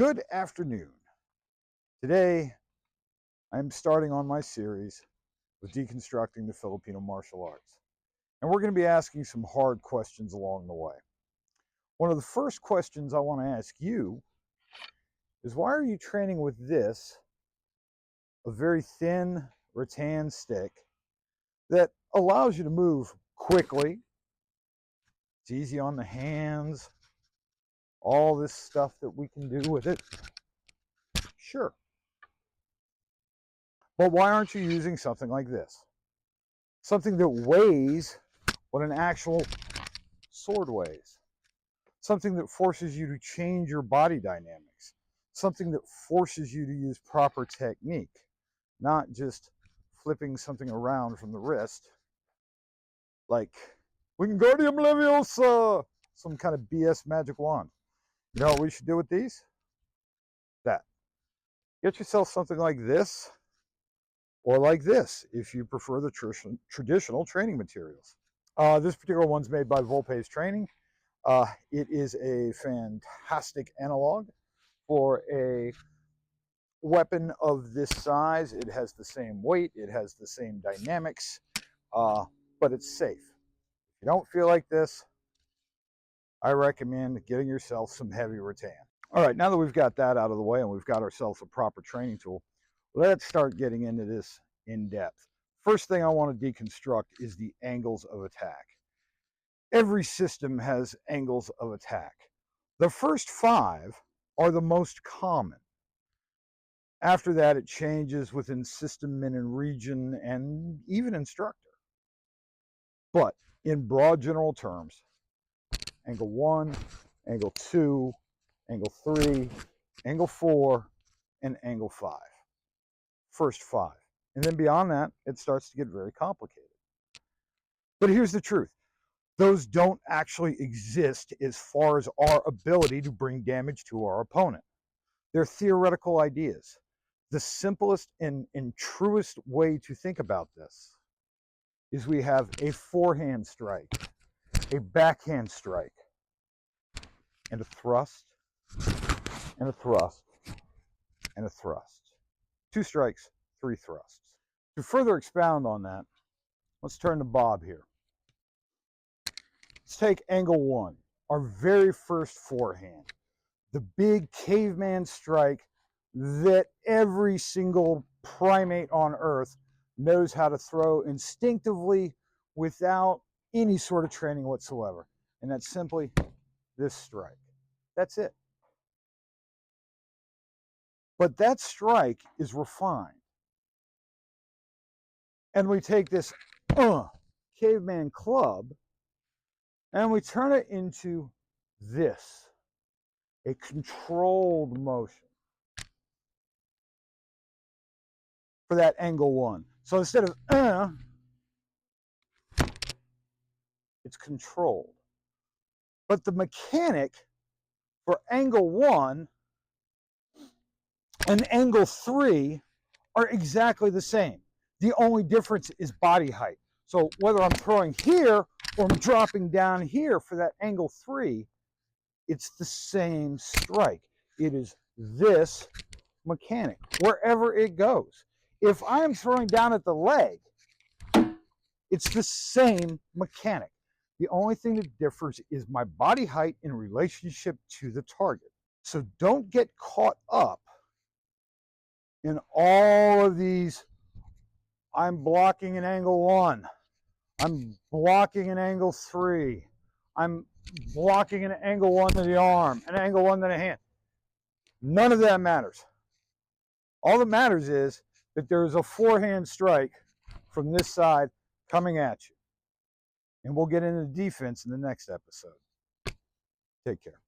Good afternoon. Today, I'm starting on my series with deconstructing the Filipino martial arts. And we're going to be asking some hard questions along the way. One of the first questions I want to ask you is, why are you training with this, a very thin rattan stick that allows you to move quickly? It's easy on the hands, all this stuff that we can do with it. Sure. But why aren't you using something like this? Something that weighs what an actual sword weighs. Something that forces you to change your body dynamics. Something that forces you to use proper technique, not just flipping something around from the wrist like Wingardium Leviosa, some kind of BS magic wand. You know what we should do with these? That. Get yourself something like this, or like this, if you prefer the traditional training materials. This particular one's made by Volpe's Training. It is a fantastic analog for a weapon of this size. It has the same weight, it has the same dynamics, but it's safe. If you don't feel like this, I recommend getting yourself some heavy rattan. All right, now that we've got that out of the way and we've got ourselves a proper training tool, let's start getting into this in depth. First thing I want to deconstruct is the angles of attack. Every system has angles of attack. The first 5 are the most common. After that, it changes within system and in region and even instructor. But in broad general terms, angle 1, angle 2, angle 3, angle 4, and angle 5. First 5. And then beyond that, it starts to get very complicated. But here's the truth. Those don't actually exist as far as our ability to bring damage to our opponent. They're theoretical ideas. The simplest and truest way to think about this is we have a forehand strike, a backhand strike, and a thrust, and a thrust, and a thrust. 2 strikes, 3 thrusts. To further expound on that, let's turn to Bob here. Let's take angle 1, our very first forehand. The big caveman strike that every single primate on earth knows how to throw instinctively without any sort of training whatsoever. And that's simply this strike. That's it. But that strike is refined. And we take this caveman club and we turn it into this, a controlled motion for that angle 1. So instead of it's controlled. But the mechanic for angle 1 and angle 3 are exactly the same. The only difference is body height. So whether I'm throwing here or I'm dropping down here for that angle 3, it's the same strike. It is this mechanic, wherever it goes. If I'm throwing down at the leg, it's the same mechanic. The only thing that differs is my body height in relationship to the target. So don't get caught up in all of these, I'm blocking an angle 1, I'm blocking an angle 3, I'm blocking an angle 1 to the arm, an angle 1 to the hand. None of that matters. All that matters is that there is a forehand strike from this side coming at you. And we'll get into defense in the next episode. Take care.